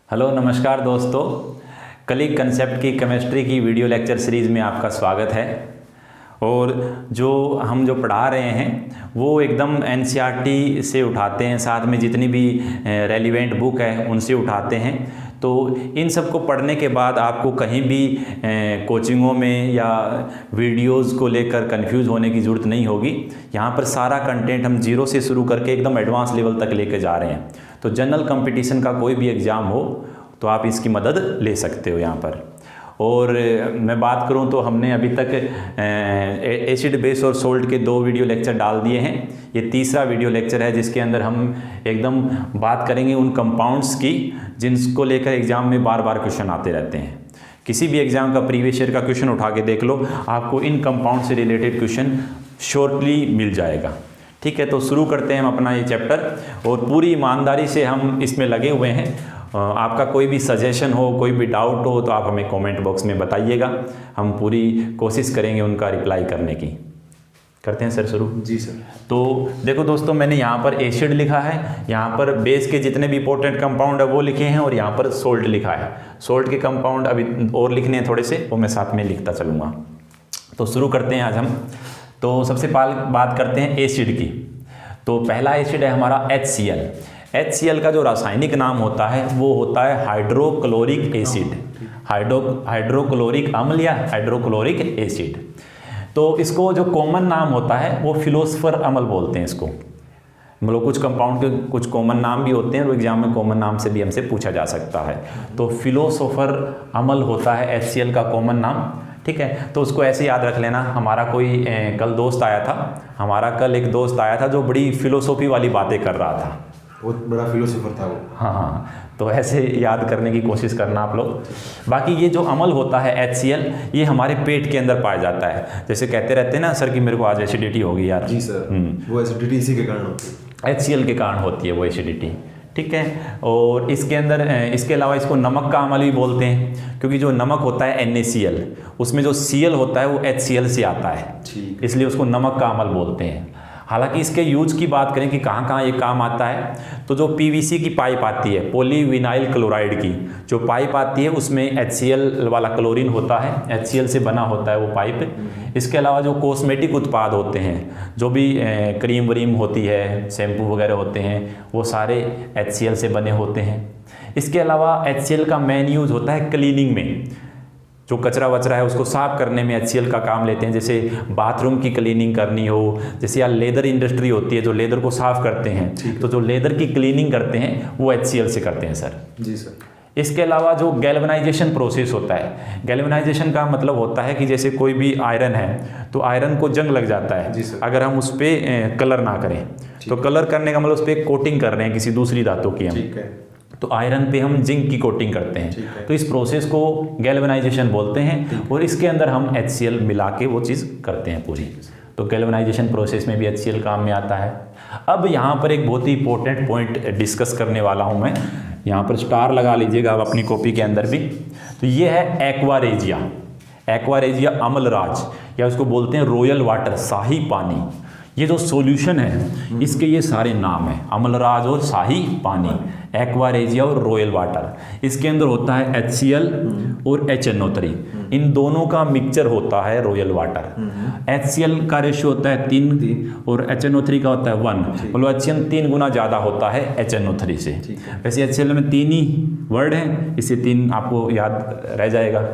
Hello नमस्कार दोस्तों, click concept की केमिस्ट्री की वीडियो लेक्चर सीरीज़ में आपका स्वागत है। और जो पढ़ा रहे हैं वो एकदम एनसीईआरटी से उठाते हैं, साथ में जितनी भी रेलिवेंट बुक है उनसे उठाते हैं। तो इन सब को पढ़ने के बाद आपको कहीं भी कोचिंगों में या वीडियोस को लेकर कंफ्यूज होने की ज़रूरत नहीं होगी। यहाँ पर सारा कंटेंट हम जीरो से शुरू करके एकदम एडवांस लेवल तक लेके जा रहे हैं। तो जनरल कंपटीशन का कोई भी एग्ज़ाम हो तो आप इसकी मदद ले सकते हो यहाँ पर। और मैं बात करूँ तो हमने अभी तक एसिड बेस और सोल्ट के 2 वीडियो लेक्चर डाल दिए हैं। ये तीसरा वीडियो लेक्चर है जिसके अंदर हम एकदम बात करेंगे उन कंपाउंड्स की जिनको लेकर एग्ज़ाम में बार बार क्वेश्चन आते रहते हैं। किसी भी एग्ज़ाम का प्रीवियस ईयर का क्वेश्चन उठा के देख लो, आपको इन कंपाउंड से रिलेटेड क्वेश्चन शॉर्टली मिल जाएगा। ठीक है, तो शुरू करते हैं हम अपना ये चैप्टर और पूरी ईमानदारी से हम इसमें लगे हुए हैं। आपका कोई भी सजेशन हो, कोई भी डाउट हो तो आप हमें कमेंट बॉक्स में बताइएगा, हम पूरी कोशिश करेंगे उनका रिप्लाई करने की। करते हैं सर शुरू? जी सर। तो देखो दोस्तों, मैंने यहाँ पर एसिड लिखा है, यहाँ पर बेस के जितने भी इंपॉर्टेंट कंपाउंड है वो लिखे हैं और यहाँ पर सोल्ट लिखा है। सोल्ट के कंपाउंड अभी और लिखने हैं थोड़े से, वो मैं साथ में लिखता चलूँगा। तो शुरू करते हैं आज हम। तो सबसे पहले बात करते हैं एसिड की। तो पहला एसिड है हमारा HCl। HCl का जो रासायनिक नाम होता है वो होता है हाइड्रोक्लोरिक एसिड, हाइड्रोक्लोरिक अम्ल या हाइड्रोक्लोरिक एसिड। तो इसको जो कॉमन नाम होता है वो फिलोसफर अम्ल बोलते हैं इसको। मतलब कुछ कंपाउंड के कुछ कॉमन नाम भी होते हैं और एग्जाम में कॉमन नाम से भी हमसे पूछा जा सकता है। तो फिलोसफर अम्ल होता है HCl का कॉमन नाम। ठीक है, तो उसको ऐसे याद रख लेना। हमारा कोई कल दोस्त आया था, कल एक दोस्त आया था जो बड़ी फिलोसॉफी वाली बातें कर रहा था। बहुत बड़ा फिलोसोफर था वो। हाँ, तो ऐसे याद करने की कोशिश करना आप लोग। बाकी ये जो अम्ल होता है HCl, ये हमारे पेट के अंदर पाया जाता है। जैसे कहते रहते हैं ना सर कि मेरे को आज एसिडिटी होगी यार। जी सर। वो एसिडिटी इसी के कारण होती है, HCl के कारण होती है वो एसिडिटी। ठीक है, और इसके अंदर इसके अलावा इसको नमक का अम्ल भी बोलते हैं, क्योंकि जो नमक होता है NaCl, उसमें जो Cl होता है वो HCl से आता है, इसलिए उसको नमक का अम्ल बोलते हैं। हालांकि इसके यूज की बात करें कि कहाँ कहाँ ये काम आता है, तो जो PVC की पाइप आती है, पॉलीविनाइल क्लोराइड की जो पाइप आती है उसमें HCl वाला क्लोरीन होता है, HCl से बना होता है वो पाइप। इसके अलावा जो कॉस्मेटिक उत्पाद होते हैं, जो भी क्रीम व्रीम होती है, शैम्पू वगैरह होते हैं, वो सारे HCl से बने होते हैं। इसके अलावा HCl का मेन यूज होता है क्लीनिंग में। जो कचरा वचरा है उसको साफ करने में HCl का काम लेते हैं। जैसे बाथरूम की क्लीनिंग करनी हो, जैसे यार लेदर इंडस्ट्री होती है जो लेदर को साफ करते हैं, तो जो लेदर की क्लीनिंग करते हैं वो HCl से करते हैं सर। जी सर। इसके अलावा जो गैल्वेनाइजेशन प्रोसेस होता है, गैल्वेनाइजेशन का मतलब होता है कि जैसे कोई भी आयरन है तो आयरन को जंग लग जाता है अगर हम उस पर कलर ना करें। तो कलर करने का मतलब उस पर कोटिंग कर रहे हैं किसी दूसरी धातु की हम, तो आयरन पे हम जिंक की कोटिंग करते हैं। तो इस प्रोसेस को गैल्वेनाइजेशन बोलते हैं और इसके अंदर हम HCl मिला के वो चीज़ करते हैं पूरी। तो गैल्वेनाइजेशन प्रोसेस में भी HCl काम में आता है। अब यहाँ पर एक बहुत ही इंपॉर्टेंट पॉइंट डिस्कस करने वाला हूँ मैं, यहाँ पर स्टार लगा लीजिएगा आप अपनी कॉपी के अंदर भी। तो ये है एक्वा रेजिया अम्लराज, या उसको बोलते हैं रॉयल वाटर, शाही पानी। ये जो सॉल्यूशन है इसके ये सारे नाम हैं, अम्लराज और शाही पानी, एक्वा रेजिया और रॉयल वाटर। इसके अंदर होता है HCl और HNO3, इन दोनों का मिक्सचर होता है रॉयल वाटर। HCl का रेशियो होता है 3 और HNO3 का होता है 1। मतलब HCl 3 गुना ज़्यादा होता है HNO3 से। वैसे HCl में 3 ही वर्ड हैं, इससे 3 आपको याद रह जाएगा।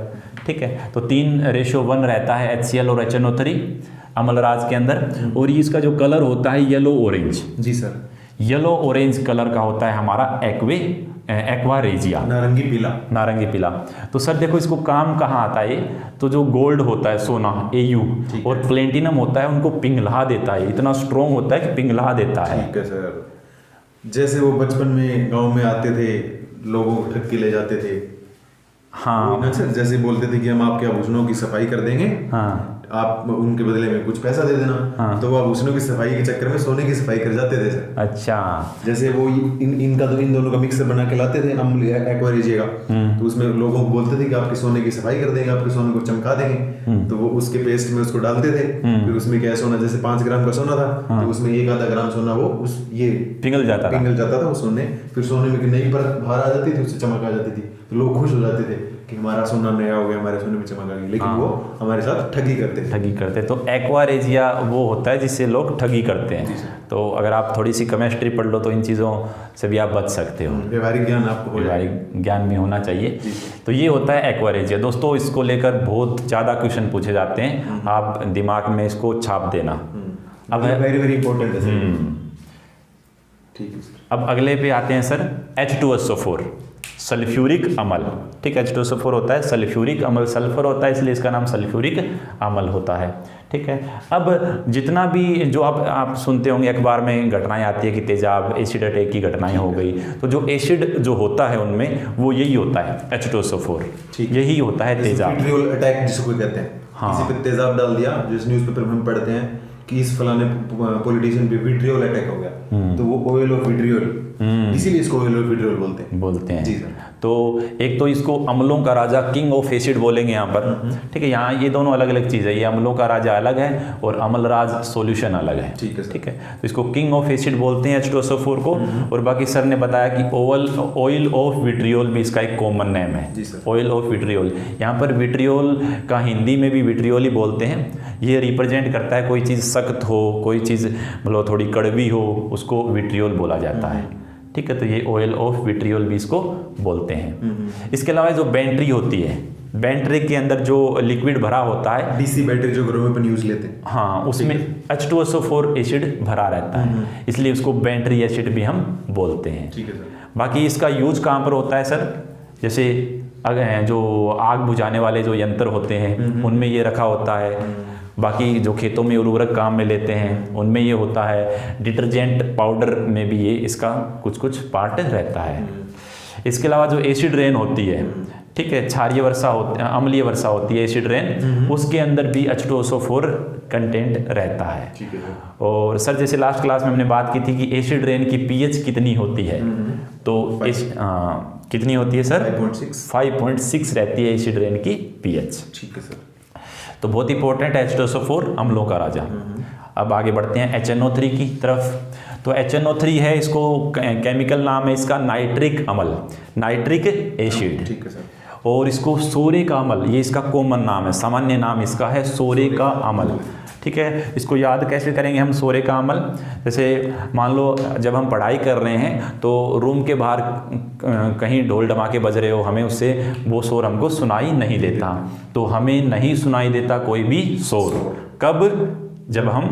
ठीक है, तो 3:1 रहता है HCl और HNO3 अम्लराज के अंदर। और इसका जो कलर होता है येलो ऑरेंज। जी सर। येलो ऑरेंज कलर का होता है हमारा एक्वा रेजिया, नारंगी पीला। तो सर देखो इसको काम कहाँ आता है, तो जो गोल्ड होता है सोना Au और प्लेटिनम होता है उनको पिघला देता है, इतना स्ट्रॉन्ग होता है कि पिघला देता है। ठीक है सर। जैसे वो बचपन में गांव में आते थे, लोगों को ठग के ले जाते थे। हाँ सर, जैसे बोलते थे कि हम आपके आभूषणों की सफाई कर देंगे। हाँ, आप उनके बदले में कुछ पैसा दे देना। तो वो भूसनों की सफाई के चक्कर में सोने की सफाई कर जाते थे सर। अच्छा, जैसे वो इनका तो इन दोनों का मिक्सर बना के लाते थे अमूल एक्वा रेजिया का, तो उसमें लोगों को बोलते थे कि आपके सोने की सफाई कर देंगे, आपके सोने को चमका देंगे। तो वो उसके पेस्ट में उसको डालते थे, फिर उसमें क्या सोना, जैसे 5 ग्राम का सोना था तो उसमें 1-आधा ग्राम सोना वो ये पिघल जाता था वो सोने, फिर सोने में नई परत बाहर आ जाती थी, उससे चमक आ जाती थी। तो लोग खुश हो जाते थे कि हमारा सोना नया हो गया, हमारे सोने में चमक आ गई, लेकिन वो हमारे साथ ठगी करते। तो एक्वा रेजिया वो होता है जिससे लोग ठगी करते हैं। तो अगर आप थोड़ी सी केमिस्ट्री पढ़ लो तो इन चीज़ों से भी आप बच सकते हो। व्यवहारिक ज्ञान आपको व्यवहारिक ज्ञान भी होना चाहिए। तो ये होता है एक्वा रेजिया। दोस्तों इसको लेकर बहुत ज़्यादा क्वेश्चन पूछे जाते हैं, आप दिमाग में इसको छाप देना। अब वेरी वेरी इंपॉर्टेंट है सर। ठीक है सर। अब अगले पे आते हैं सर, H2SO4 सल्फ्यूरिक अम्ल। ठीक, H2SO4 होता है सल्फ्यूरिक अम्ल, सल्फर होता है इसलिए इसका नाम सल्फ्यूरिक अम्ल होता है। ठीक है, अब जितना भी जो आप सुनते होंगे अखबार में घटनाएं आती है कि तेजाब एसिड अटैक की घटनाएं हो गई, तो जो एसिड जो होता है उनमें वो यही होता है H2SO4, यही होता है तेजाब अटैक जिसको कहते हैं। किसी पे तेजाब डाल दिया, जिस न्यूज़पेपर में हम पढ़ते हैं कि इस फलाने पॉलिटिशियन पे विट्रियोल अटैक हो गया, तो वो ऑयल ऑफ विट्रियोल, इसीलिए इसको ऑयल ऑफ विट्रियोल बोलते हैं। जी सर। तो एक तो इसको अम्लों का राजा, किंग ऑफ एसिड बोलेंगे यहाँ पर। ठीक है, यहाँ ये दोनों अलग अलग चीज़ है, ये अम्लों का राजा अलग है और अम्लराज सॉल्यूशन अलग है। ठीक है, तो इसको किंग ऑफ एसिड बोलते हैं H2SO4 को। और बाकी सर ने बताया कि ऑयल ऑफ विट्रियोल भी इसका एक कॉमन नेम है, ऑयल ऑफ विट्रियोल। यहाँ पर विट्रियोल का हिंदी में भी विट्रियोल ही बोलते हैं। ये रिप्रेजेंट करता है कोई चीज़ सख्त हो, कोई चीज़ मतलब थोड़ी कड़वी हो, उसको विट्रियोल बोला जाता है। ठीक है, तो ये ऑयल ऑफ विट्रियोल भी इसको बोलते हैं। इसके अलावा जो बैटरी होती है, बैटरी के अंदर जो लिक्विड भरा होता है, डीसी बैटरी जो घरों में अपन यूज लेते हैं, हाँ, उसमें H2SO4 एसिड भरा रहता है, इसलिए उसको बैटरी एसिड भी हम बोलते हैं। ठीक है सर। बाकी इसका यूज कहाँ पर होता है सर, जैसे जो आग बुझाने वाले जो यंत्र होते हैं उनमें ये रखा होता है। बाकी जो खेतों में उर्वरक काम में लेते हैं उनमें ये होता है। डिटर्जेंट पाउडर में भी ये इसका कुछ कुछ पार्ट रहता है। इसके अलावा जो एसिड रेन होती है, ठीक है, क्षारीय वर्षा होती है, अम्लीय वर्षा होती है एसिड रेन, उसके अंदर भी H2SO4 कंटेंट रहता है। ठीक है। और सर जैसे लास्ट क्लास में हमने बात की थी कि एसिड रेन की pH कितनी होती है, तो कितनी होती है सर? 5.6 रहती है एसिड रेन की pH। ठीक है सर। तो बहुत इंपॉर्टेंट है H2SO4 अम्लों का राजा। अब आगे बढ़ते हैं HNO3 की तरफ। तो HNO3 है, इसको केमिकल नाम है इसका नाइट्रिक अम्ल, नाइट्रिक एसिड। ठीक है सर। और इसको सोरे का अम्ल, ये इसका कॉमन नाम है, सामान्य नाम इसका है सोरे का अम्ल। ठीक है, इसको याद कैसे करेंगे हम सोरे का अम्ल? जैसे मान लो जब हम पढ़ाई कर रहे हैं तो रूम के बाहर कहीं ढोल धमाके बज रहे हो, हमें उससे वो शोर हमको सुनाई नहीं देता। तो हमें नहीं सुनाई देता कोई भी शोर कब? जब हम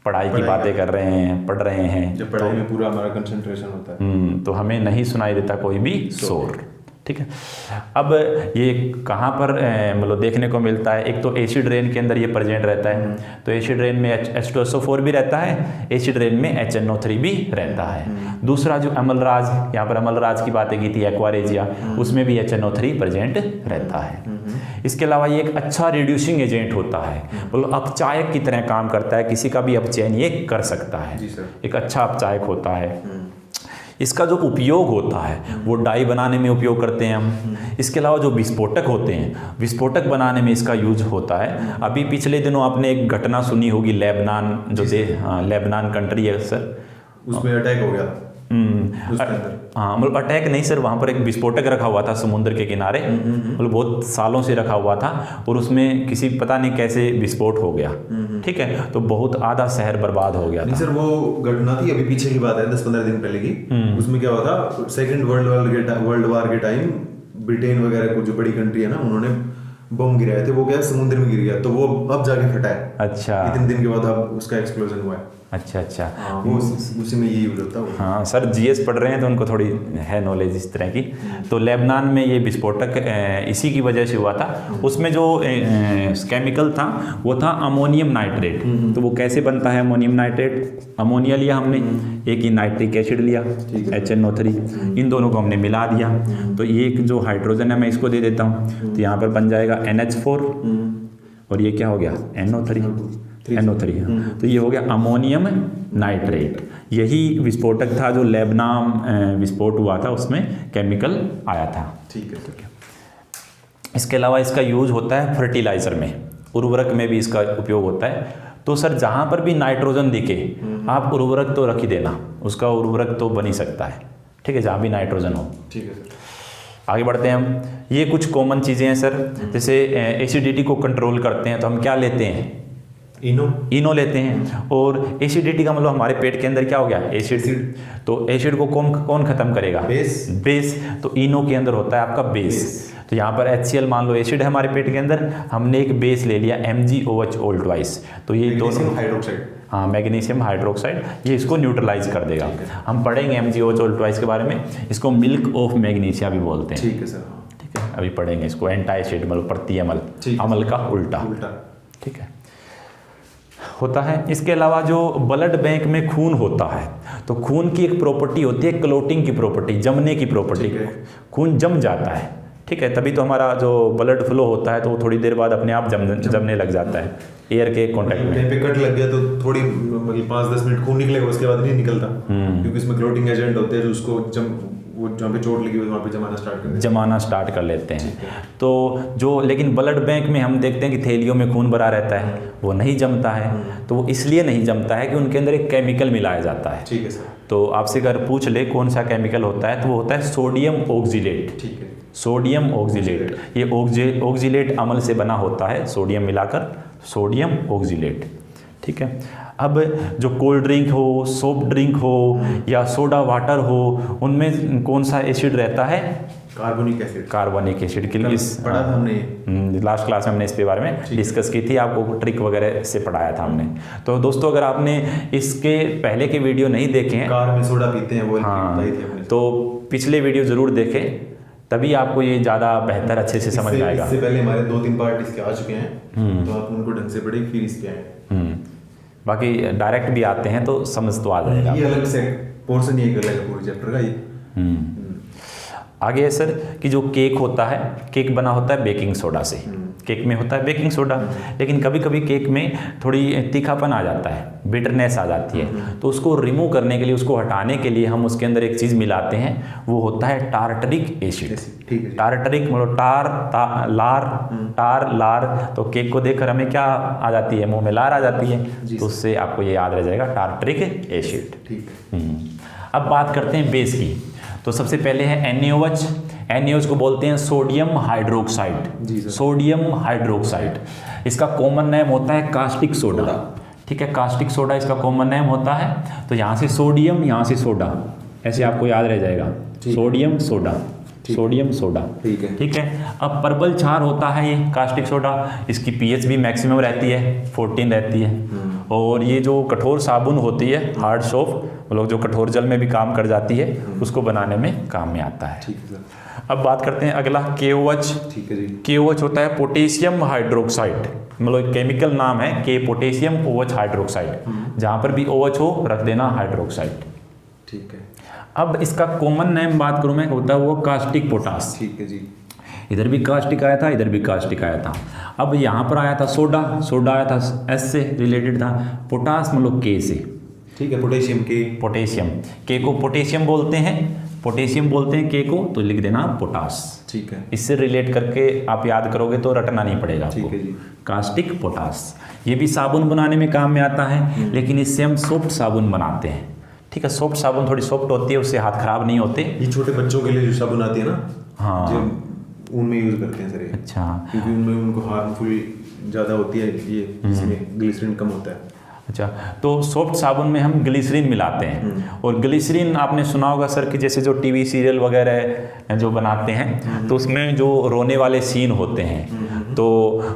पढ़ाई की बातें कर रहे हैं, पढ़ रहे हैं, जब पढ़ाई में पूरा हमारा कंसंट्रेशन होता है, तो हमें नहीं सुनाई देता कोई भी शोर। ठीक है, अब ये कहाँ पर मतलब देखने को मिलता है? एक तो एसिड रेन के अंदर ये प्रेजेंट रहता है, तो एसिड रेन में H2SO4 भी रहता है, एसिड रेन में HNO3 भी रहता है। दूसरा जो अम्लराज, यहाँ पर अम्लराज की बातें की थी एक्वा रेजिया, उसमें भी HNO3 प्रेजेंट रहता है। इसके अलावा ये एक अच्छा रिड्यूसिंग एजेंट होता है, मतलब अपचायक की तरह काम करता है, किसी का भी अपचयन ये कर सकता है, एक अच्छा अपचायक होता है। इसका जो उपयोग होता है वो डाई बनाने में उपयोग करते हैं हम। इसके अलावा जो विस्फोटक होते हैं, विस्फोटक बनाने में इसका यूज होता है। अभी पिछले दिनों आपने एक घटना सुनी होगी, लेबनान जो लेबनान कंट्री है सर, उसमें अटैक हो गया। हाँ, मतलब अटैक नहीं सर, वहाँ पर एक विस्फोटक रखा हुआ था समुद्र के किनारे, मतलब बहुत सालों से रखा हुआ था, और उसमें किसी पता नहीं कैसे विस्फोट हो गया। ठीक है, तो बहुत आधा शहर बर्बाद हो गया था। सर वो घटना थी अभी पीछे की बात है, 10-15 दिन पहले की। उसमें क्या हुआ था, सेकेंड वर्ल्ड वार के टाइम ब्रिटेन वगैरह को जो बड़ी कंट्री है ना, उन्होंने बम गिराए थे, वो क्या समुद्र में गिर गया, तो वो अब जाके फटा है। अच्छा, इतने दिन के बाद अब उसका एक्सप्लोजन हुआ है। अच्छा, वो उसी में यही होता है। हाँ सर, जीएस पढ़ रहे हैं तो उनको थोड़ी है नॉलेज इस तरह की। तो लेबनान में ये विस्फोटक इसी की वजह से हुआ था। उसमें जो केमिकल था वो था अमोनियम नाइट्रेट। तो वो कैसे बनता है अमोनियम नाइट्रेट? अमोनिया लिया हमने, एक ही नाइट्रिक एसिड लिया HNO3, इन दोनों को हमने मिला दिया, तो ये एक जो हाइड्रोजन है मैं इसको दे देता हूँ, तो यहाँ पर बन जाएगा NH4, और ये क्या हो गया NO3, तो ये हो गया अमोनियम नाइट्रेट। यही विस्फोटक था जो लेबनान विस्फोट हुआ था, उसमें केमिकल आया था। ठीक है। इसके अलावा इसका यूज होता है फर्टिलाइज़र में, उर्वरक में भी इसका उपयोग होता है। तो सर जहाँ पर भी नाइट्रोजन दिखे आप उर्वरक तो रख ही देना, उसका उर्वरक तो बन ही सकता है, ठीक है, जहाँ भी नाइट्रोजन हो। ठीक है सर। आगे बढ़ते हैं हम। ये कुछ कॉमन चीज़ें हैं सर, जैसे एसिडिटी को कंट्रोल करते हैं तो हम क्या लेते हैं? इनो लेते हैं। और एसिडिटी का मतलब हमारे पेट के अंदर क्या हो गया? एसिड। तो एसिड को कौन खत्म करेगा? बेस। तो इनो के अंदर होता है आपका बेस। तो यहाँ पर HCl मान लो एसिड है हमारे पेट के अंदर, हमने एक बेस ले लिया MgOH ऑल्टवाइस, तो ये दोनों हाइड्रोक्साइड, हाँ मैग्नीशियम हाइड्रोक्साइड, ये इसको न्यूट्रलाइज कर देगा। हम पढ़ेंगे MgOH ऑल्टवाइस के बारे में, इसको मिल्क ऑफ मैग्नीशिया भी बोलते हैं। ठीक है सर। ठीक है, अभी पढ़ेंगे इसको। एंटाइसिड मतलब प्रति अमल, अमल का उल्टा। ठीक है, होता है। इसके अलावा जो ब्लड बैंक में खून होता है, तो खून की एक प्रॉपर्टी होती है क्लोटिंग की प्रॉपर्टी, जमने की प्रॉपर्टी। खून जम जाता है, ठीक है, तभी तो हमारा जो ब्लड फ्लो होता है तो वो थोड़ी देर बाद अपने आप जमने लग जाता है एयर के कांटेक्ट में। पे कट लग गया तो थोड़ी मतलब 5-10 मिनट खून निकलेगा, उसके बाद नहीं निकलता, क्योंकि इसमें क्लोटिंग एजेंट होते हैं जो उसको वो जहाँ पे चोट लगी वहाँ पे जमाना स्टार्ट कर लेते हैं। तो जो लेकिन ब्लड बैंक में हम देखते हैं कि थैलियों में खून भरा रहता है, वो नहीं जमता है। तो वो इसलिए नहीं जमता है कि उनके अंदर एक केमिकल मिलाया जाता है। ठीक है सर। तो आपसे अगर पूछ ले कौन सा केमिकल होता है, तो वो होता है सोडियम ऑक्जिलेट। ठीक है, सोडियम ऑक्जिलेट। ये ऑक्जिलेट अम्ल से बना होता है, सोडियम मिलाकर सोडियम ऑक्जिलेट। ठीक है, अब जो कोल्ड ड्रिंक हो, सॉफ्ट ड्रिंक हो या सोडा वाटर हो, उनमें कौन सा एसिड रहता है? कार्बोनिक एसिड के लिए पढ़ा था हमने लास्ट क्लास में, हमने इसके बारे में डिस्कस की थी, आपको ट्रिक वगैरह से पढ़ाया था हमने। तो दोस्तों अगर आपने इसके पहले के वीडियो नहीं देखे हैं, कार में सोडा पीते हैं वो, हाँ, तो पिछले वीडियो ज़रूर देखें, तभी आपको ये ज़्यादा बेहतर अच्छे से समझ में आएगा। इससे पहले हमारे 2-3 पार्ट इसके आ चुके हैं, तो आप उनको ढंग से पढ़ें फिर इस पे आए। बाकी डायरेक्ट भी आते हैं तो समझ तो आ जाएगा। ये अलग से पोर्शन ही एक अलग है पूरे चैप्टर का ये। आगे है सर कि जो केक होता है, केक बना होता है बेकिंग सोडा से। केक में होता है बेकिंग सोडा, लेकिन कभी कभी केक में थोड़ी तीखापन आ जाता है, बिटरनेस आ जाती है। तो उसको रिमूव करने के लिए, उसको हटाने के लिए हम उसके अंदर एक चीज़ मिलाते हैं, वो होता है टार्टरिक एसिड। टार्टरिक मतलब टार लार। तो केक को देखकर हमें क्या आ जाती है? मुंह में लार आ जाती है, तो उससे आपको ये याद रह जाएगा टार्टरिक एसिड। ठीक है। अब बात करते हैं बेस की। तो सबसे पहले है NaOH। NaOH को बोलते हैं सोडियम हाइड्रोक्साइड। सोडियम हाइड्रोक्साइड, इसका कॉमन नेम होता है कास्टिक सोडा। ठीक है, कास्टिक सोडा इसका कॉमन नेम होता है। तो यहाँ से सोडियम, यहाँ से सोडा, ऐसे आपको याद रह जाएगा, सोडियम सोडा, सोडियम सोडा। ठीक है। अब पर्पल क्षार होता है ये कास्टिक सोडा, इसकी pH भी मैक्सिमम रहती है, 14 रहती है। और ये जो कठोर साबुन होती है, हार्ड सोप, मतलब जो कठोर जल में भी काम कर जाती है, उसको बनाने में काम में आता है। ठीक है। अब बात करते हैं अगला KOH। ठीक है जी। KOH होता है पोटेशियम हाइड्रोक्साइड, मतलब केमिकल नाम है के पोटेशियम OH हाइड्रोक्साइड। जहाँ पर भी OH हो रख देना हाइड्रोक्साइड। ठीक है। अब इसका कॉमन नेम बात करूँ मैं, होता है वो कास्टिक पोटास। ठीक है जी। इधर भी कास्टिक आया था, इधर भी कास्टिक आया था। अब यहाँ पर आया था सोडा, सोडा आया था S से रिलेटेड था, पोटास मतलब K से। ठीक है, पोटेशियम के, पोटेशियम के को पोटेशियम बोलते हैं, पोटेशियम बोलते हैं के को, तो लिख देना पोटास। ठीक है। इससे रिलेट करके आप याद करोगे तो रटना नहीं पड़ेगा आपको। ठीक है जी। कास्टिक पोटास, ये भी साबुन बनाने में काम में आता है, लेकिन इससे हम सॉफ्ट साबुन बनाते हैं। ठीक है, सॉफ्ट साबुन थोड़ी सॉफ्ट होती है, उससे हाथ खराब नहीं होते। ये छोटे बच्चों के लिए जो साबुन आती है ना, हाँ, उनमें यूज करते हैं सर ये। अच्छा, क्योंकि उनमें उनको हार्मफुल ज़्यादा होती है ये, जिसमें ग्लिसरीन कम होता है। अच्छा, तो सॉफ्ट साबुन में हम ग्लिसरीन मिलाते हैं। और ग्लिसरीन आपने सुना होगा सर कि जैसे जो टीवी सीरियल वगैरह जो बनाते हैं, तो उसमें जो रोने वाले सीन होते हैं, तो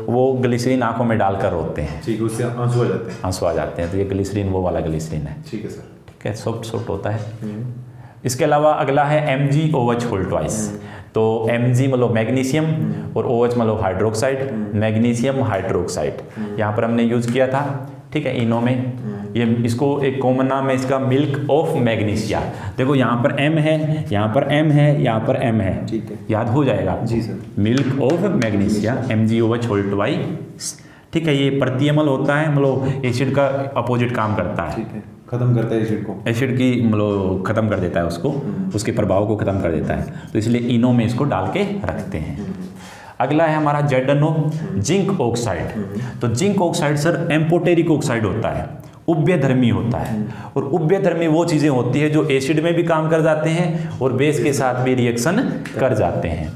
वो ग्लिसरीन आंखों में डालकर रोते हैं। ठीक है, उससे आंसू आ जाते हैं। आंसू आ जाते हैं, तो ये ग्लिसरीन वो वाला ग्लिसरीन है। ठीक है सर। ठीक है, सॉफ्ट होता है। इसके अलावा अगला है MgOH ऑल्टवाइस। तो Mg मतलब मैग्नीशियम और OH मतलब हाइड्रोक्साइड, मैग्नीशियम हाइड्रोक्साइड यहाँ पर हमने यूज किया था। ठीक है, इनो में ये, इसको एक कॉमन नाम है इसका मिल्क ऑफ मैग्नीशिया। देखो यहाँ पर M है, यहाँ पर M है, यहाँ पर M है। ठीक है, याद हो जाएगा जी sir. Milk of magnesia, MgOH ऑल्टवाइस। ठीक है। ये प्रतिअमल होता है, मतलब एसिड का अपोजिट काम करता है, ठीक है, खत्म करता है एसिड को, एसिड की मतलब खत्म कर देता है उसको, उसके प्रभाव को खत्म कर देता है। तो इसलिए इनो में इसको डाल के रखते हैं। अगला है हमारा ZnO, जिंक ऑक्साइड। तो zinc oxide sir amphoteric oxide होता है, उभयधर्मी होता है। और उभयधर्मी वो चीज़ें होती है जो एसिड में भी काम कर जाते हैं और बेस के साथ भी रिएक्शन कर जाते हैं।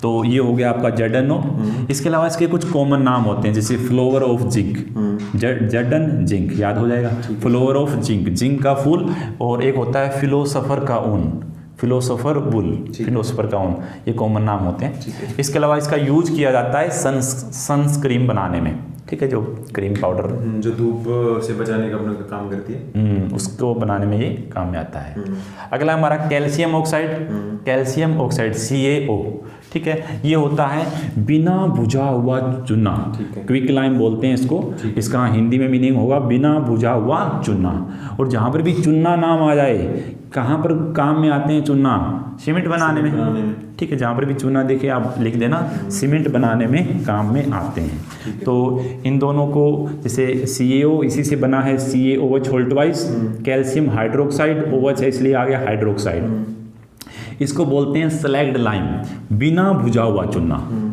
तो ये हो गया आपका ZnO। इसके अलावा इसके कुछ कॉमन नाम होते हैं, जैसे flower of zinc, Zn zinc याद हो जाएगा, फ्लोवर ऑफ जिंक, जिंक का फूल। और एक होता है फिलोसोफर का ऊन, फिलोसोफर वुल, फिलोसोफर का ऊन, ये कॉमन नाम होते हैं। इसके अलावा इसका यूज किया जाता है सनस्क्रीन बनाने में, ठीक है, जो क्रीम पाउडर जो धूप से बचाने का अपने काम करती है, उसको बनाने में ये काम में आता है। अगला हमारा calcium oxide, calcium oxide CaO, ठीक है। ये होता है बिना बुझा हुआ चूना, क्विक लाइम बोलते हैं इसको, इसका हिंदी में मीनिंग होगा बिना बुझा हुआ चूना। और जहाँ पर भी चूना नाम आ जाए, कहाँ पर काम में आते हैं चूना? सीमेंट बनाने में, ठीक है। जहाँ पर भी चूना देखे आप लिख देना, सीमेंट बनाने में काम में आते हैं। तो इन दोनों को, जैसे CaO इसी से बना है, CaOH whole twice, calcium hydroxide, OH है इसलिए आ गया हाइड्रोक्साइड। इसको बोलते हैं स्लैग्ड लाइम, बिना बुझा हुआ चूना।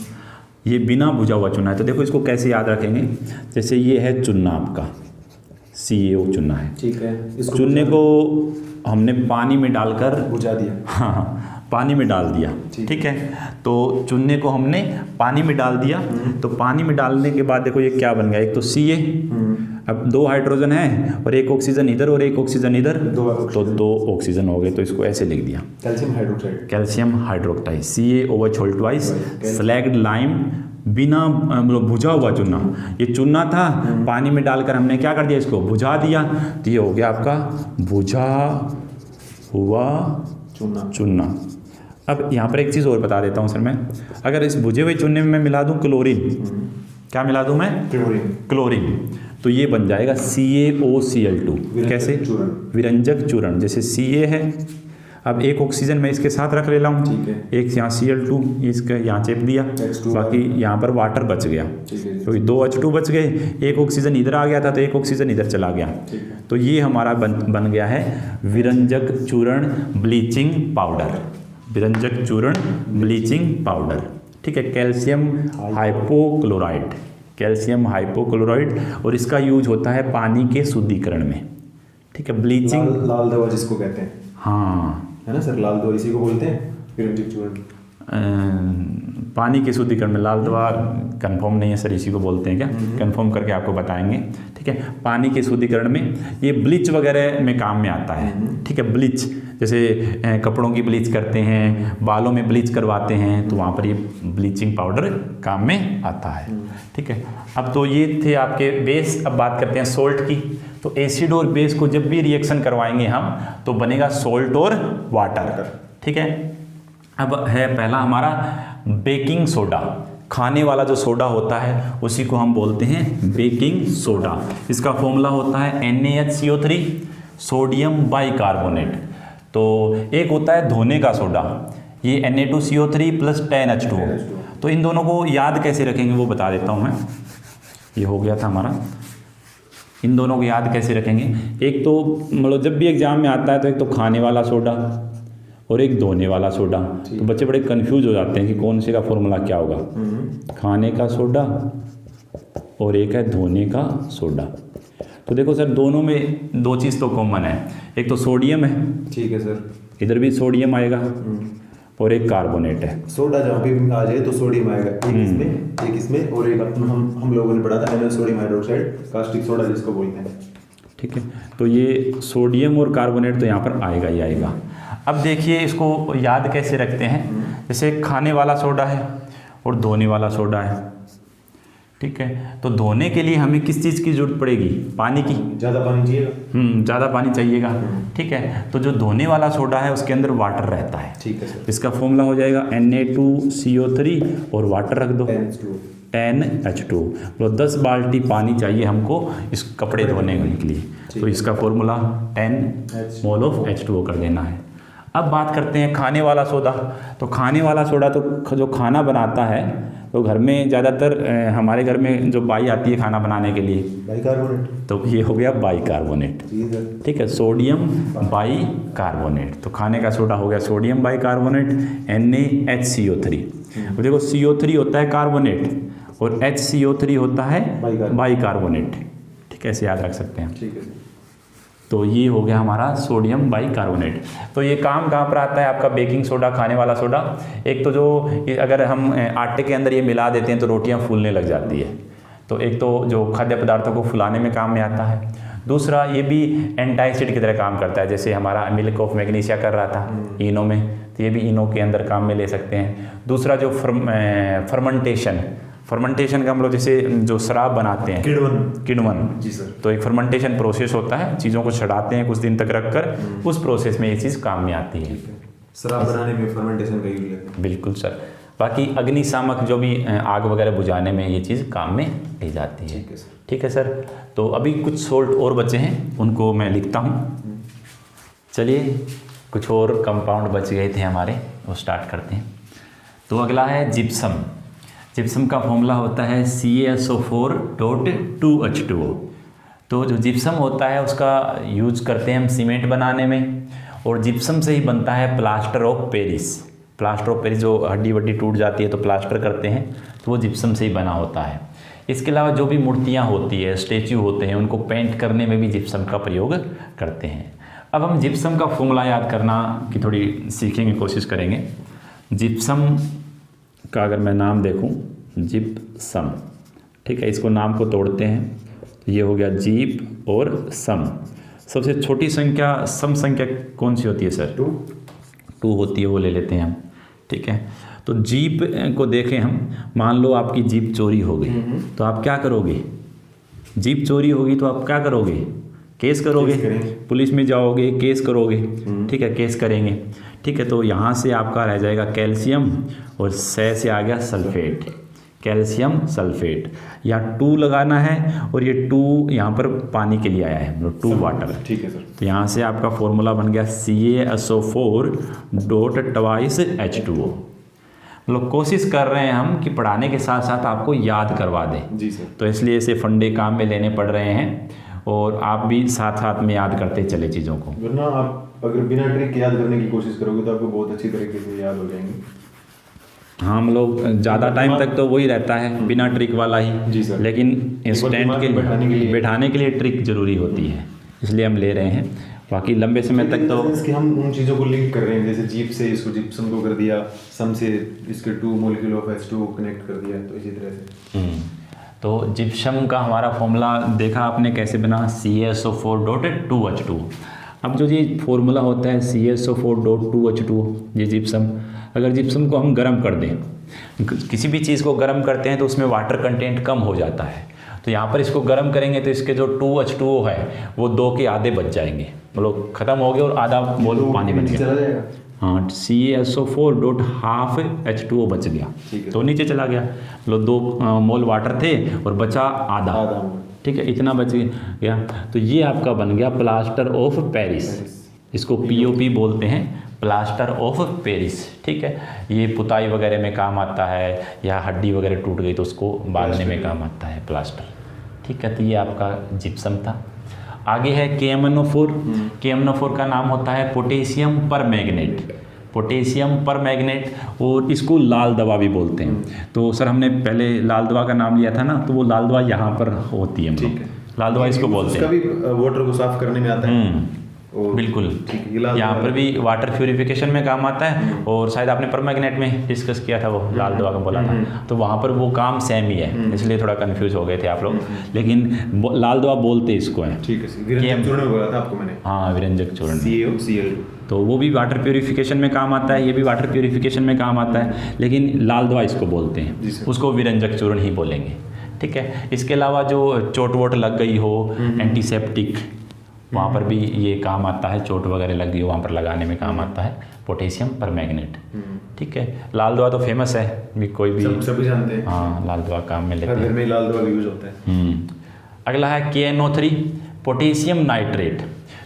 ये बिना बुझा हुआ चूना है। तो देखो इसको कैसे याद रखेंगे, जैसे ये है चूना आपका, CaO चूना है, ठीक है। इसको चूने को हमने पानी में डालकर बुझा दिया, हाँ पानी में डाल दिया, ठीक है। तो चूने को हमने पानी में डाल दिया, तो पानी में डालने के बाद देखो ये क्या बन गया, एक तो Ca, अब 2 हाइड्रोजन है और 1 ऑक्सीजन इधर और 1 ऑक्सीजन इधर, तो 2 ऑक्सीजन हो गए। तो इसको ऐसे लिख दिया, calcium hydroxide, calcium hydroxide, CaOH whole twice, slaked lime, बिना मतलब बुझा हुआ चूना। ये चूना था, पानी में डालकर हमने क्या कर दिया, इसको बुझा दिया। तो ये हो गया आपका बुझा हुआ चूना। अब यहाँ पर एक चीज़ और बता देता हूँ सर मैं, अगर इस बुझे हुए चूने में मैं मिला दूँ क्लोरीन, क्या मिला दूँ मैं? क्लोरीन, तो ये बन जाएगा CaOCl2। कैसे? विरंजक चूर्ण। जैसे Ca है, अब 1 ऑक्सीजन मैं इसके साथ रख ले रहा हूँ, एक यहाँ Cl2 इसका यहाँ चेप दिया, बाकी यहाँ पर वाटर बच गया, तो 2 H2 बच गए, 1 ऑक्सीजन इधर आ गया था तो 1 ऑक्सीजन इधर चला गया। तो ये हमारा बन गया है विरंजक चूर्ण ब्लीचिंग पाउडर, विरंजक चूर्ण ब्लीचिंग पाउडर, ठीक है। कैल्शियम हाइपोक्लोराइड, कैल्शियम हाइपोक्लोराइड, और इसका यूज होता है पानी के शुद्धिकरण में, ठीक है। ब्लीचिंग लाल दवा जिसको कहते हैं, हाँ है ना सर, लाल दवा इसी को बोलते हैं, विरंजक चूर्ण। पानी के शुद्धिकरण में लाल दवा कंफर्म नहीं है सर, इसी को बोलते हैं क्या, कंफर्म करके आपको बताएंगे, ठीक है। पानी के शुद्धिकरण में ये ब्लीच वगैरह में काम में आता है, ठीक है। ब्लीच जैसे कपड़ों की ब्लीच करते हैं, बालों में ब्लीच करवाते हैं, तो वहाँ पर ये ब्लीचिंग पाउडर काम में आता है, ठीक है। अब तो ये थे आपके बेस। अब बात करते हैं सोल्ट की। तो एसिड और बेस को जब भी रिएक्शन करवाएंगे हम, तो बनेगा सोल्ट और वाटर, ठीक है। अब है पहला हमारा बेकिंग सोडा, खाने वाला जो सोडा होता है उसी को हम बोलते हैं बेकिंग सोडा। इसका फॉर्मूला होता है NaHCO3 सोडियम बाइकार्बोनेट। तो एक होता है धोने का सोडा, ये Na2CO3 प्लस 10H2O। तो इन दोनों को याद कैसे रखेंगे वो बता देता हूँ मैं। ये हो गया था हमारा, इन दोनों को याद कैसे रखेंगे। एक तो मतलब जब भी एग्जाम में आता है तो एक तो खाने वाला सोडा और एक धोने वाला सोडा। तो बच्चे बड़े कंफ्यूज हो जाते हैं कि कौन से का फॉर्मूला क्या होगा, खाने का सोडा और एक है धोने का सोडा। तो देखो सर, दोनों में 2 चीज़ तो कॉमन है, एक तो सोडियम है, ठीक है सर, इधर भी सोडियम आएगा, और एक कार्बोनेट है। सोडा जहाँ पे आ जाए तो सोडियम आएगा, एक इसमें और एक हम लोगों ने पढ़ा था सोडियम हाइड्रोक्साइड, कास्टिक सोडा जिसको बोलते हैं, ठीक है। तो ये सोडियम और कार्बोनेट तो यहाँ पर आएगा ही आएगा। अब देखिए इसको याद कैसे रखते हैं। जैसे खाने वाला सोडा है और धोने वाला सोडा है, ठीक है। तो धोने के लिए हमें किस चीज़ की जरूरत पड़ेगी? पानी की, ज़्यादा पानी चाहिएगा, ज़्यादा पानी चाहिएगा, ठीक है। तो जो धोने वाला सोडा है उसके अंदर वाटर रहता है, ठीक है सर। इसका फॉर्मूला हो जाएगा Na2CO3 और वाटर रख दो 10H2। मतलब 10 बाल्टी पानी चाहिए हमको इस कपड़े धोने के लिए, तो इसका फॉर्मूला 10 मोल ऑफ H2O कर देना है। अब बात करते हैं खाने वाला सोडा। तो खाने वाला सोडा तो जो खाना बनाता है तो घर में ज़्यादातर हमारे घर में जो बाई आती है खाना बनाने के लिए, बाइकार्बोनेट, तो ये हो गया बाइकार्बोनेट। ठीक है, सोडियम बाइकार्बोनेट। तो खाने का सोडा हो गया सोडियम बाइकार्बोनेट, NaHCO3। देखो CO3 होता है कार्बोनेट और HCO3 होता है बाइकार्बोनेट। ठीक है, ऐसे याद रख सकते हैं। ठीक है। तो ये हो गया हमारा सोडियम बाइकार्बोनेट। तो ये काम कहाँ पर आता है आपका बेकिंग सोडा, खाने वाला सोडा? एक तो जो अगर हम आटे के अंदर ये मिला देते हैं तो रोटियां फूलने लग जाती है, तो एक तो जो खाद्य पदार्थों को फुलाने में काम में आता है। दूसरा ये भी एंटाइसिड की तरह काम करता है, जैसे हमारा मिल्क ऑफ मैग्नीशिया कर रहा था इनो में, तो ये भी इनो के अंदर काम में ले सकते हैं। दूसरा जो फर्मेंटेशन का हम लोग जैसे जो शराब बनाते हैं, किण्वन जी सर, तो एक फर्मेंटेशन प्रोसेस होता है, चीज़ों को छड़ाते हैं कुछ दिन तक रखकर, उस प्रोसेस में ये चीज़ काम में आती है। शराब बनाने में फर्मेंटेशन का यूज लेते हैं। बिल्कुल सर। बाकी अग्निशामक जो भी आग वगैरह बुझाने में ये चीज़ काम में ली जाती है। ठीक है सर। तो अभी कुछ सोल्ट और बचे हैं, उनको मैं लिखता हूँ। चलिए, कुछ और कंपाउंड बच गए थे हमारे, वो स्टार्ट करते हैं। तो अगला है जिप्सम। जिप्सम का फॉर्मूला होता है CaSO4.2H2O। तो जो जिप्सम होता है उसका यूज करते हैं हम सीमेंट बनाने में, और जिप्सम से ही बनता है plaster of Paris. Plaster of Paris जो हड्डी वड्डी टूट जाती है तो प्लास्टर करते हैं, तो वो जिप्सम से ही बना होता है। इसके अलावा जो भी मूर्तियाँ होती है, स्टेच्यू होते हैं, उनको पेंट करने में भी जिप्सम का प्रयोग करते हैं। अब हम जिप्सम का फॉर्मूला याद करना की थोड़ी सीखेंगे, कोशिश करेंगे। जिप्सम का अगर मैं नाम देखूं, जिप्सम, ठीक है, इसको नाम को तोड़ते हैं तो ये हो गया जीप और सम। सबसे छोटी संख्या सम संख्या कौन सी होती है सर? 2 होती है, वो ले लेते हैं हम। ठीक है, तो जीप को देखें हम, मान लो आपकी जीप चोरी हो गई, तो आप क्या करोगे? जीप चोरी होगी तो आप क्या करोगे? केस करोगे, पुलिस में जाओगे, केस करोगे। ठीक है, केस करेंगे। ठीक है, तो यहाँ से आपका रह जाएगा कैल्शियम और से आ गया सल्फेट, कैल्शियम सल्फेट। या 2 लगाना है, और ये 2 यहाँ पर पानी के लिए आया है, 2 वाटर। ठीक है सर। तो यहाँ से आपका फॉर्मूला बन गया CaSO4.2H2O। मतलब कोशिश कर रहे हैं हम कि पढ़ाने के साथ साथ आपको याद करवा दें। जी सर। तो इसलिए ऐसे फंडे काम में लेने पड़ रहे हैं, और आप भी साथ साथ में याद करते चले चीज़ों को, वरना आप अगर बिना ट्रिक याद करने की कोशिश करोगे तो आपको बहुत अच्छी तरीके से याद हो जाएंगे। हाँ, हम लोग ज़्यादा टाइम तक तो वही रहता है बिना ट्रिक वाला ही। जी सर। लेकिन इंस्टेंट के बैठाने के लिए ट्रिक जरूरी होती है, इसलिए हम ले रहे हैं। बाकी लंबे समय तक तो इसके हम उन चीज़ों को लिंक कर रहे हैं, जैसे जीप से इसको जिप्सम को कर दिया, सम से इसके 2 मॉलिक्यूल ऑफ H2O कनेक्ट कर दिया, तो इसी तरह से। तो जिप्सम का हमारा फॉर्मूला देखा आपने कैसे बना, CaSO4.2H2O। अब जो ये फॉर्मूला होता है CaSO4.2H2O, ये जिप्सम, अगर जिप्सम को हम गर्म कर दें, किसी भी चीज़ को गर्म करते हैं तो उसमें वाटर कंटेंट कम हो जाता है। तो यहाँ पर इसको गर्म करेंगे तो इसके जो 2H2O है वो 2 के आधे बच जाएंगे, मतलब खत्म हो गए और आधा मोल पानी बन गया। हाँ, CaSO4.5H2O बच गया, तो नीचे चला गया। मतलब 2 मोल वाटर थे और बचा आधा। ठीक है, इतना बच गया। तो ये आपका बन गया प्लास्टर ऑफ पेरिस। इसको POP बोलते हैं, प्लास्टर ऑफ पेरिस। ठीक है, ये पुताई वगैरह में काम आता है, या हड्डी वगैरह टूट गई तो उसको बांधने में काम आता है प्लास्टर। ठीक है, तो ये आपका जिप्सम था। आगे है KMnO4। KMnO4 का नाम होता है पोटेशियम परमैंगनेट। पोटेशियम परमैंगनेट, और इसको लाल दवा भी बोलते हैं। तो सर हमने पहले लाल दवा का नाम लिया था ना, तो वो लाल दवा यहाँ पर होती है, लाल दवा इसको बोलते हैं। उसका भी वाटर को साफ करने में आता है। बिल्कुल, यहाँ पर भी वाटर प्यूरिफिकेशन में काम आता है। और शायद आपने परमैंगनेट में डिस्कस किया था, वो लाल दवा का बोला था, तो वहाँ पर वो काम सेम ही है, इसलिए थोड़ा कंफ्यूज हो गए थे आप लोग। लेकिन लाल दवा बोलते इसको है। ठीक है, विरंजक चूर्ण बोला था आपको मैंने। हाँ, विरंजक चूर्ण, CaCl। तो वो भी वाटर प्यूरिफिकेशन में काम आता है, ये भी वाटर प्यूरिफिकेशन में काम आता है, लेकिन लाल दवा इसको बोलते हैं, उसको विरंजक चूर्ण ही बोलेंगे। ठीक है, इसके अलावा जो चोट वोट लग गई हो, एंटीसेप्टिक, वहाँ पर भी ये काम आता है। चोट वगैरह लग गई हो, वहाँ पर लगाने में काम आता है पोटेशियम परमैंगनेट। ठीक है, लाल दवा तो फेमस है, भी कोई भी सभी जानते हैं। हाँ, लाल दवा काम में लेते हैं, घर में लाल दवा यूज होता है। अगला है KNO3, पोटेशियम नाइट्रेट।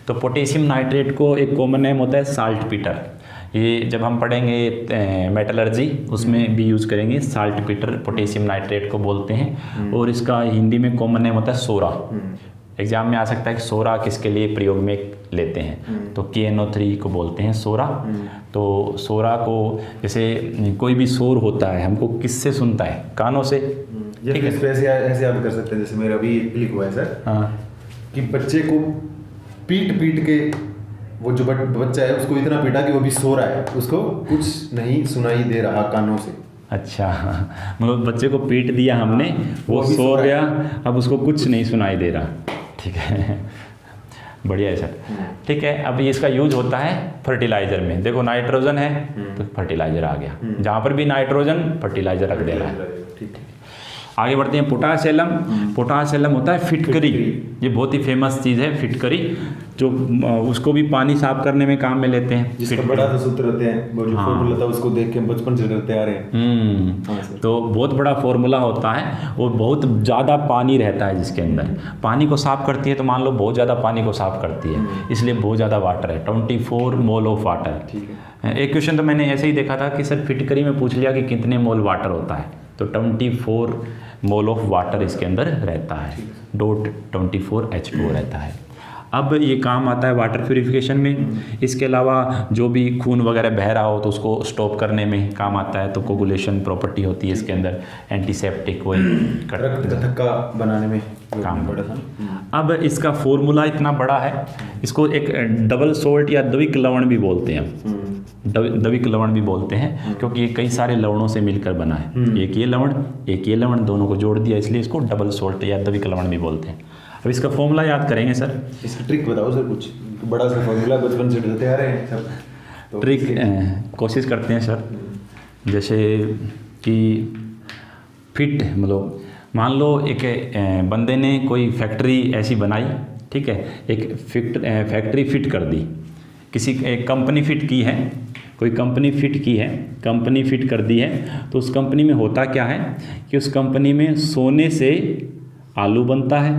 तो पोटेशियम नाइट्रेट को एक कॉमन नेम होता है साल्ट पीटर। ये जब हम पढ़ेंगे मेटलर्जी उसमें भी यूज़ करेंगे। साल्ट पीटर पोटेशियम नाइट्रेट को बोलते हैं, और इसका हिंदी में कॉमन नेम होता है सोरा। एग्जाम में आ सकता है कि सोरा किसके लिए प्रयोग में लेते हैं, तो KNO3 को बोलते हैं सोरा। तो सोरा को जैसे कोई भी शोर होता है हमको किससे सुनता है, कानों से। ठीक है, ऐसे आप कर सकते हैं, जैसे मेरा अभी क्लिक हुआ है सर, हाँ, कि बच्चे को पीट के वो जो बच्चा है उसको इतना पीटा कि वो भी सो रहा है, उसको कुछ नहीं सुनाई दे रहा कानों से। अच्छा, मतलब बच्चे को पीट दिया हमने, वो सो गया, अब उसको कुछ नहीं सुनाई दे रहा। ठीक है, बढ़िया है सर। ठीक है, अब इसका यूज होता है फर्टिलाइजर में। देखो नाइट्रोजन है तो फर्टिलाइजर आ गया, जहाँ पर भी नाइट्रोजन फर्टिलाइजर रख देना है। ठीक है, आगे बढ़ते हैं। पोटाश एलम होता है फिटकरी। ये बहुत ही फेमस चीज़ है फिटकरी, जो उसको भी पानी साफ करने में काम में लेते हैं। जिसका बड़ा सा सूत्र रहते हैं, वो जो फॉर्मूला था उसको देख के बचपन से करते आ रहे हैं। तो बहुत बड़ा फॉर्मूला होता है और बहुत ज़्यादा पानी रहता है जिसके अंदर। पानी को साफ करती है, तो मान लो बहुत ज़्यादा पानी को साफ करती है, इसलिए बहुत ज़्यादा वाटर है, 24 मोल ऑफ वाटर। ठीक है, एक क्वेश्चन तो मैंने ऐसे ही देखा था कि सर फिटकरी में पूछ लिया कि कितने मोल वाटर होता है, तो 24 मोल ऑफ वाटर इसके अंदर रहता है, डॉट 24 H2O रहता है। अब ये काम आता है वाटर प्यूरिफिकेशन में। इसके अलावा जो भी खून वगैरह बह रहा हो तो उसको स्टॉप करने में काम आता है, तो कोगुलेशन प्रॉपर्टी होती है इसके अंदर, एंटीसेप्टिक वही थक्का बनाने में काम बड़ा था। अब इसका फॉर्मूला इतना बड़ा है, इसको एक डबल सोल्ट या द्विक लवण भी बोलते हैं। द्विक लवण भी बोलते हैं क्योंकि ये कई सारे लवणों से मिलकर बना है। एक ये लवण दोनों को जोड़ दिया, इसलिए इसको डबल सोल्ट या द्विक लवण भी बोलते हैं। अब इसका फॉर्मूला याद करेंगे सर। इसकी ट्रिक बताओ सर, कुछ बड़ा सा फॉर्मूला बचपन से डलते आ रहे हैं सब, तो ट्रिक कोशिश करते हैं सर। जैसे कि फिट, मतलब मान लो एक बंदे ने कोई फैक्ट्री ऐसी बनाई, ठीक है, एक फैक्ट्री फिट कर दी, किसी एक कंपनी फिट की है, कोई कंपनी फिट कर दी है, तो उस कंपनी में होता क्या है कि उस कंपनी में सोने से आलू बनता है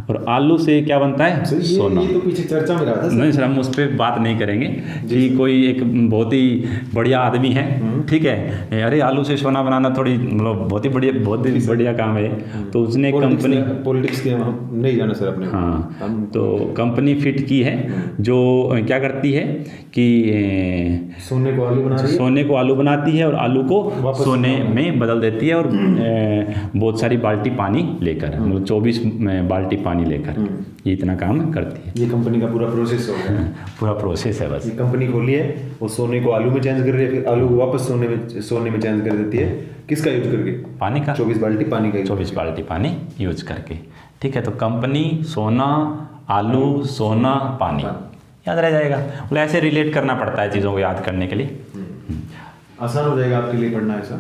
और आलू से क्या बनता है, सोना। ये तो पीछे चर्चा में रहा था। नहीं सर, हम उस पर बात नहीं करेंगे कि कोई एक बहुत ही बढ़िया आदमी है, ठीक है, अरे आलू से सोना बनाना थोड़ी मतलब बहुत ही बढ़िया काम है, तो उसने कंपनी, पॉलिटिक्स के हम नहीं जाना सर अपने। हाँ, तो कंपनी फिट की है जो क्या करती है कि सोने को आलू बनाती है और आलू को सोने में बदल देती है, और बहुत सारी बाल्टी पानी लेकर, मतलब 24 बाल्टी पानी लेकर ये इतना काम करती है। ये कंपनी का पूरा प्रोसेस हो गया। पूरा प्रोसेस है बस। ये कंपनी खोली है, वो सोने को आलू में चेंज कर रही है, फिर आलू को वापस सोने में चेंज कर देती है। किसका यूज करके? पानी का। 24 बाल्टी पानी का। 24 बाल्टी पानी यूज करके। ठीक है, तो कंपनी, सोना, आलू, सोना, पानी याद रह जाएगा। मतलब ऐसे रिलेट करना पड़ता है चीज़ों को याद करने के लिए। आसान हो जाएगा आपके लिए पढ़ना ऐसा।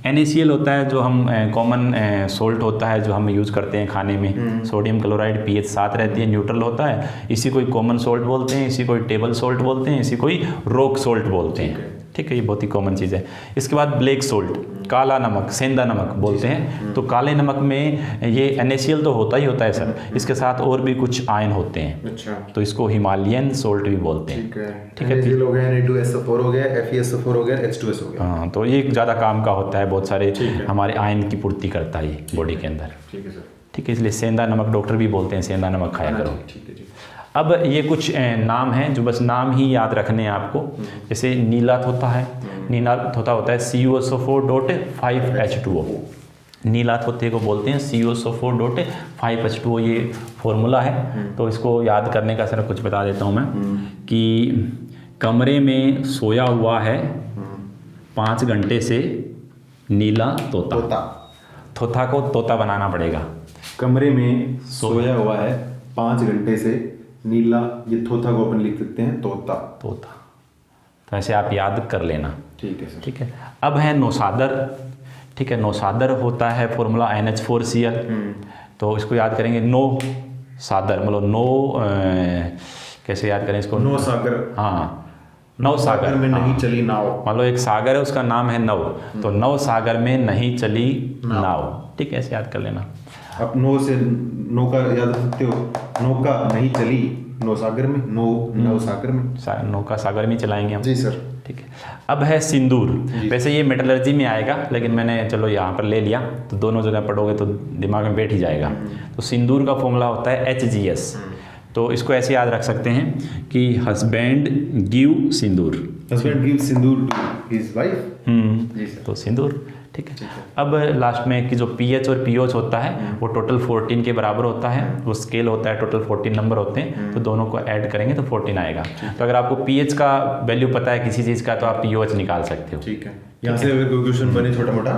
NaCl होता है जो हम कॉमन सोल्ट होता है जो हम यूज़ करते हैं खाने में। सोडियम क्लोराइड pH 7 रहती है, न्यूट्रल होता है। इसी कोई कॉमन सोल्ट बोलते हैं, इसी कोई टेबल सोल्ट बोलते हैं, इसी कोई रॉक सोल्ट बोलते हैं। ठीक है, ये बहुत ही कॉमन चीज़ है। इसके बाद ब्लैक सोल्ट, काला नमक, सेंधा नमक बोलते हैं। तो काले नमक में ये NaCl तो होता ही होता है सर, इसके साथ और भी कुछ आयन होते हैं। अच्छा, तो इसको हिमालयन सोल्ट भी बोलते हैं। ठीक है, NaCl हो गया, Na2SO4 हो गया, FeSO4 हो गया, H2S हो गया। हाँ, तो ये ज़्यादा काम का होता है, बहुत सारे हमारे आयन की पूर्ति करता है ये बॉडी के अंदर। ठीक है सर। ठीक है, इसलिए सेंधा नमक डॉक्टर भी बोलते हैं, सेंधा नमक खाया करो। ठीक है। अब ये कुछ नाम हैं जो बस नाम ही याद रखने हैं आपको। जैसे नीलाथ होता है, नीलाथ होता है CuSO4.5H2O। नीलाथ होते को बोलते हैं CuSO4.5H2O, ये फॉर्मूला है। तो इसको याद करने का सर कुछ बता देता हूँ मैं कि कमरे में सोया हुआ है 5 घंटे से नीला तोता को तोता बनाना पड़ेगा। कमरे में सोया हुआ है 5 घंटे से नीला, ये थोथा को अपन लिख सकते हैं तोता। तो ऐसे आप याद कर लेना। ठीक है सर। ठीक है, अब है नौसादर। ठीक है, नौसादर होता है फॉर्मूला NH4Cl। तो इसको याद करेंगे, नो सागर, मतलब नो कैसे याद करें इसको? नौ सागर। हाँ, नव सागर में नहीं चली नाव। मान लो एक सागर है, उसका नाम है नव, तो नव सागर में नहीं चली नाव। ठीक है, ऐसे याद कर लेना। आप नो से नौका याद रख सकते हो, नौका नहीं चली नौसागर में नौसागर में नौका सागर में चलाएंगे हम। जी सर। ठीक है। अब है सिंदूर। वैसे ये मेटलर्जी में आएगा, लेकिन मैंने चलो यहाँ पर ले लिया, तो दोनों जगह पढ़ोगे तो दिमाग में बैठ ही जाएगा। तो सिंदूर का फॉर्मूला होता है HGS। तो इसको ऐसे याद रख सकते हैं कि husband give sindoor, husband give sindoor to his wife. जी सर। तो सिंदूर। ठीक है। अब लास्ट में कि जो pH और pOH होता है वो टोटल 14 के बराबर होता है। वो स्केल होता है, टोटल 14 नंबर होते हैं, तो दोनों को ऐड करेंगे तो 14 आएगा। तो अगर आपको pH का वैल्यू पता है किसी चीज़ का, तो आप pOH निकाल सकते हो। ठीक है। यहाँ से अगर कोई क्वेश्चन बने छोटा मोटा,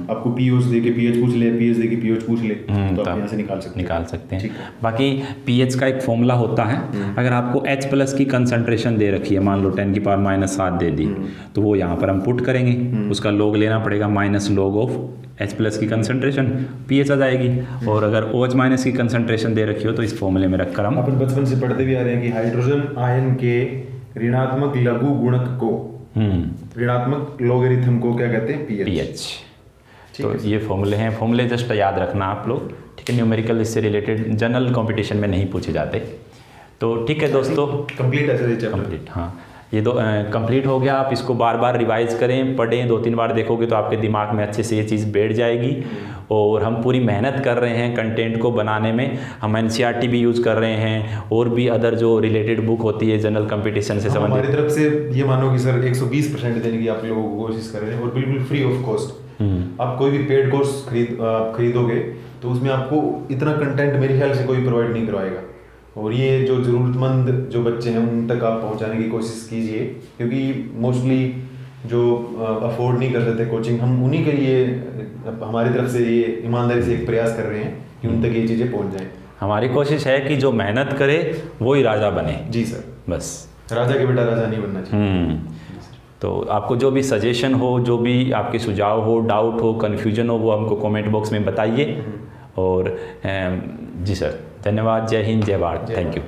आपको pOH दे के pH पूछ ले, pH दे के pH पूछ ले, तो आप यहाँ से निकाल सकते हैं। बाकी pH का एक फॉर्मूला होता है। अगर आपको H+ की कंसंट्रेशन दे रखी है, मान लो 10⁻⁻7 दे दी, तो वो यहाँ पर हम पुट करेंगे, उसका log लेना पड़ेगा, -log ऑफ H+ की कंसंट्रेशन, pH आ जाएगी। और अगर OH- की कंसंट्रेशन दे रखी हो तो इस फॉर्मूले में रखकर हम अपन बचपन से पढ़ते भी आ रहे हैं कि हाइड्रोजन आयन के ऋणात्मक लघु गुणक को, ऋणात्मक लोगरिथम को क्या कहते हैं? pH। तो ये फॉर्मूले हैं, फॉर्मूले जस्ट याद रखना आप लोग। ठीक है। न्यूमेरिकल इससे रिलेटेड जनरल कंपटीशन में नहीं पूछे जाते। तो ठीक है दोस्तों, कंप्लीट है सर ये चैप्टर। कंप्लीट, हाँ ये कंप्लीट हो गया। आप इसको बार बार रिवाइज करें, पढ़ें, 2-3 बार देखोगे तो आपके दिमाग में अच्छे से ये चीज़ बैठ जाएगी। और हम पूरी मेहनत कर रहे हैं कंटेंट को बनाने में। हम NCERT भी यूज़ कर रहे हैं, और भी अदर जो रिलेटेड बुक होती है जनरल कंपटीशन से संबंधित। हमारी तरफ से ये मानो कि सर 120% देने की आप लोगों को कोशिश कर रहे हैं, और बिल्कुल फ्री ऑफ कॉस्ट। आप कोई भी पेड कोर्स खरीदोगे तो उसमें आपको इतना कंटेंट मेरे ख्याल से कोई प्रोवाइड नहीं करवाएगा। और ये जो ज़रूरतमंद जो बच्चे हैं उन तक आप पहुंचाने की कोशिश कीजिए, क्योंकि मोस्टली जो अफोर्ड नहीं कर सकते कोचिंग, हम उन्हीं के लिए हमारी तरफ से ये ईमानदारी से एक प्रयास कर रहे हैं कि उन तक ये चीज़ें पहुंच जाएं। हमारी कोशिश है कि जो मेहनत करे वो ही राजा बने। जी सर। बस राजा के बेटा राजा नहीं बनना चाहिए। तो आपको जो भी सजेशन हो, जो भी आपके सुझाव हो, डाउट हो, कन्फ्यूजन हो, वो हमको कमेंट बॉक्स में बताइए। और जी सर, धन्यवाद। जय हिंद, जय भारत। Thank you.